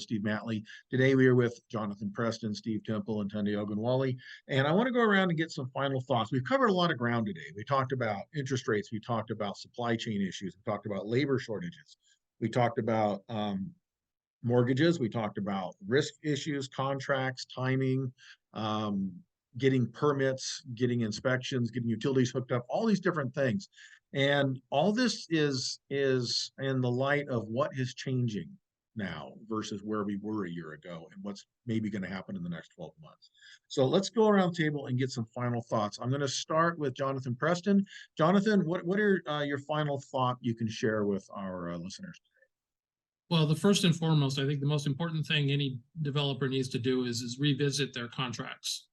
Steve Matley. Today we are with Jonathan Preston, Steve Tempel, and Tunde Ogunwole. And I want to go around and get some final thoughts. We've covered a lot of ground today. We talked about interest rates. We talked about supply chain issues. We talked about labor shortages. We talked about mortgages. We talked about risk issues, contracts, timing, getting permits, getting inspections, getting utilities hooked up, all these different things. And all this is in the light of what is changing now versus where we were a year ago and what's maybe going to happen in the next 12 months. So let's go around the table and get some final thoughts. I'm going to start with Jonathan Preston. Jonathan, what are your final thought you can share with our listeners? Well, the first and foremost, I think the most important thing any developer needs to do is revisit their contracts.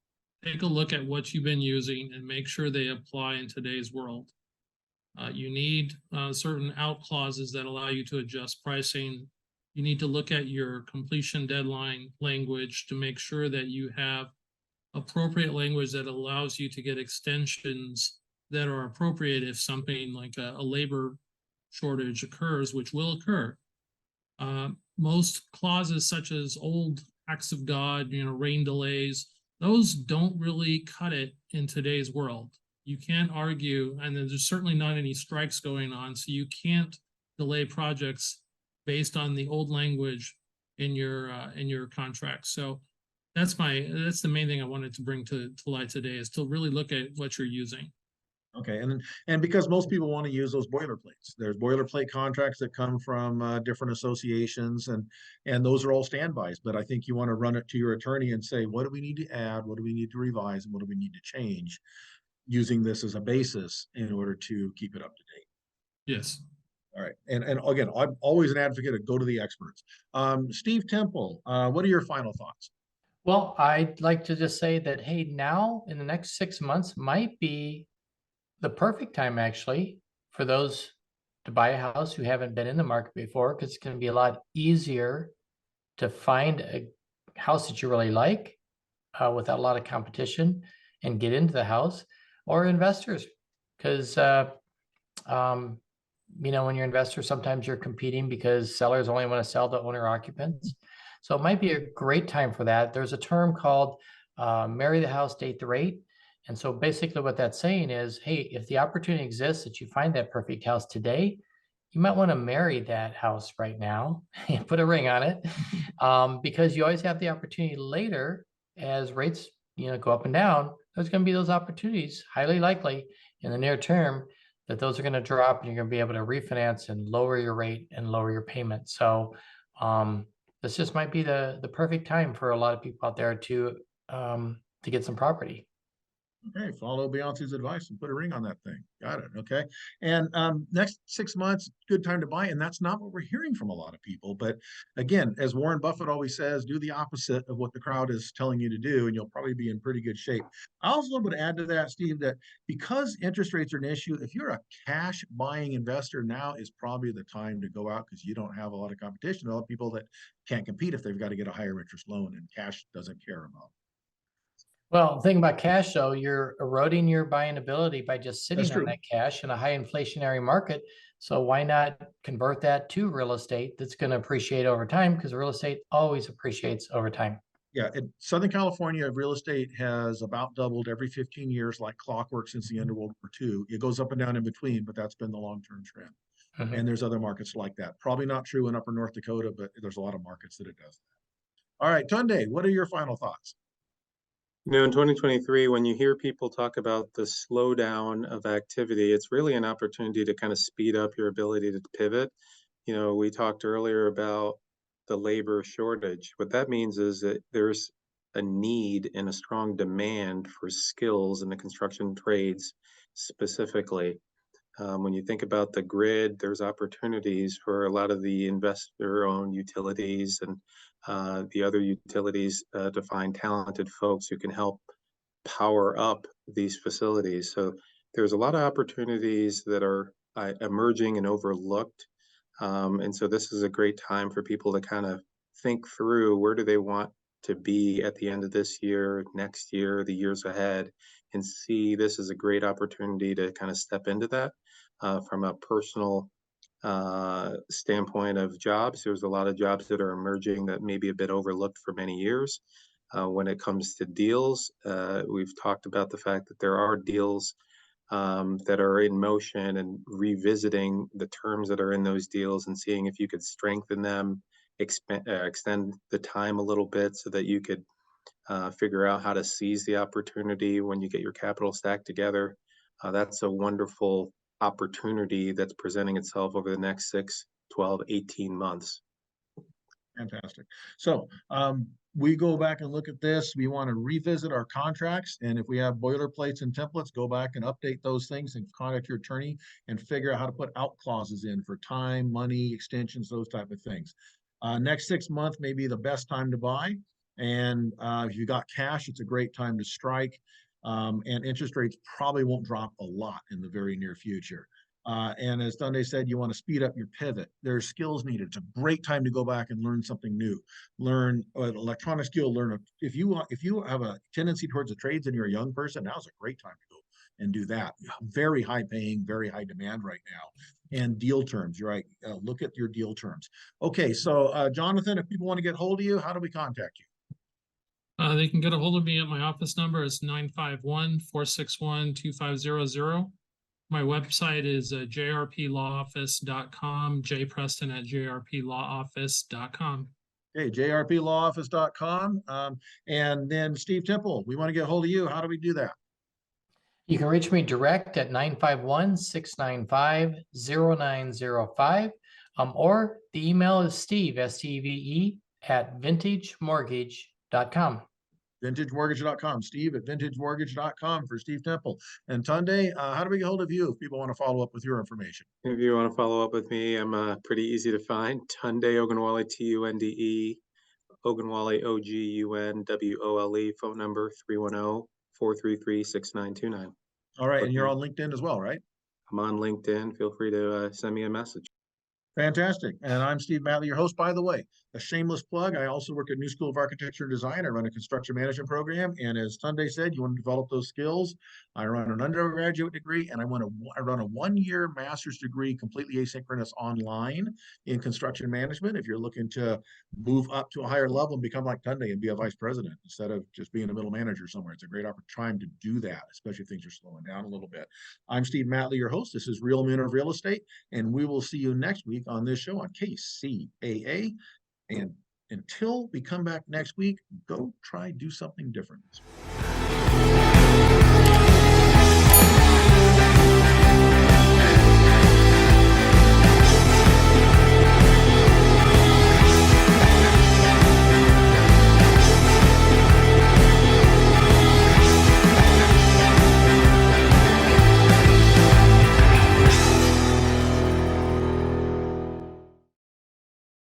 Take a look at what you've been using and make sure they apply in today's world. You need certain out clauses that allow you to adjust pricing. You need to look at your completion deadline language to make sure that you have appropriate language that allows you to get extensions that are appropriate if something like a labor shortage occurs, which will occur. Most clauses such as old acts of God, rain delays, those don't really cut it in today's world. You can't argue, and there's certainly not any strikes going on, so you can't delay projects based on the old language in your contract. So that's the main thing I wanted to bring to light today, is to really look at what you're using. Okay, and because most people want to use those boilerplates, there's boilerplate contracts that come from different associations, and those are all standbys. But I think you want to run it to your attorney and say, what do we need to add, what do we need to revise, and what do we need to change, using this as a basis in order to keep it up to date. Yes. All right, and again, I'm always an advocate of go to the experts. Steve Temple, what are your final thoughts? Well, I'd like to just say that, hey, now in the next 6 months might be the perfect time actually for those to buy a house who haven't been in the market before, because it's going to be a lot easier to find a house that you really like without a lot of competition and get into the house, or investors, because when you're investors, sometimes you're competing because sellers only want to sell to owner occupants. So it might be a great time for that. There's a term called marry the house, date the rate. And so basically what that's saying is, hey, if the opportunity exists that you find that perfect house today, you might want to marry that house right now and put a ring on it, because you always have the opportunity later as rates go up and down. There's going to be those opportunities, highly likely in the near term, that those are going to drop and you're going to be able to refinance and lower your rate and lower your payment. So this just might be the perfect time for a lot of people out there to get some property. Okay, follow Beyonce's advice and put a ring on that thing. Got it. Okay. And next 6 months, good time to buy. And that's not what we're hearing from a lot of people. But again, as Warren Buffett always says, do the opposite of what the crowd is telling you to do, and you'll probably be in pretty good shape. I also would add to that, Steve, that because interest rates are an issue, if you're a cash buying investor, now is probably the time to go out, because you don't have a lot of competition. A lot of people that can't compete if they've got to get a higher interest loan, and cash doesn't care about. Well, the thing about cash, though, you're eroding your buying ability by just sitting on that cash in a high inflationary market. So why not convert that to real estate that's going to appreciate over time? Because real estate always appreciates over time. Yeah, in Southern California, real estate has about doubled every 15 years, like clockwork, since the end of World War II. It goes up and down in between, but that's been the long-term trend. Mm-hmm. And there's other markets like that. Probably not true in Upper North Dakota, but there's a lot of markets that it does that. All right, Tunde, what are your final thoughts? In 2023, when you hear people talk about the slowdown of activity, it's really an opportunity to kind of speed up your ability to pivot. We talked earlier about the labor shortage. What that means is that there's a need and a strong demand for skills in the construction trades specifically. When you think about the grid, there's opportunities for a lot of the investor-owned utilities and the other utilities to find talented folks who can help power up these facilities. So there's a lot of opportunities that are emerging and overlooked. And so this is a great time for people to kind of think through, where do they want to be at the end of this year, next year, the years ahead, and see this as a great opportunity to kind of step into that from a personal standpoint of jobs. There's a lot of jobs that are emerging that may be a bit overlooked for many years. When it comes to deals, we've talked about the fact that there are deals that are in motion, and revisiting the terms that are in those deals and seeing if you could strengthen them, extend the time a little bit so that you could figure out how to seize the opportunity when you get your capital stack together. That's a wonderful opportunity that's presenting itself over the next 6, 12, 18 months. Fantastic. So we go back and look at this. We want to revisit our contracts. And if we have boilerplates and templates, go back and update those things and contact your attorney and figure out how to put out clauses in for time, money, extensions, those type of things. Next 6 months may be the best time to buy. And if you got cash, it's a great time to strike. And interest rates probably won't drop a lot in the very near future. And as Tunde said, you want to speed up your pivot. There's skills needed. It's a great time to go back and learn something new. Learn an electronic skill. If you have a tendency towards the trades and you're a young person, now's a great time to go and do that. Very high paying, very high demand right now. And deal terms. You're right. Look at your deal terms. Okay, so Jonathan, if people want to get hold of you, how do we contact you? They can get a hold of me at my office number. It's 951-461-2500. My website is jrplawoffice.com, jpreston@jrplawoffice.com. Okay, jrplawoffice.com. And then Steve Temple, we want to get a hold of you. How do we do that? You can reach me direct at 951-695-0905. Or the email is Steve, S-T-E-V-E, at vintagemortgage.com. Vintagemortgage.com. Steve at vintagemortgage.com for Steve Temple. And Tunde, how do we get hold of you if people want to follow up with your information? If you want to follow up with me, I'm pretty easy to find. Tunde Ogunwole, Tunde, Ogunwole, Ogunwole, phone number 310-433-6929. All right, and you're on LinkedIn as well, right? I'm on LinkedIn. Feel free to send me a message. Fantastic. And I'm Steve Matley, your host. By the way, a shameless plug. I also work at New School of Architecture and Design. I run a construction management program. And as Tunde said, you want to develop those skills. I run an undergraduate degree, and I run a 1-year master's degree, completely asynchronous online in construction management. If you're looking to move up to a higher level and become like Tunde and be a vice president instead of just being a middle manager somewhere, it's a great time to do that, especially if things are slowing down a little bit. I'm Steve Matley, your host. This is Real Men of Real Estate, and we will see you next week on this show on KCAA. And until we come back next week, go try do something different.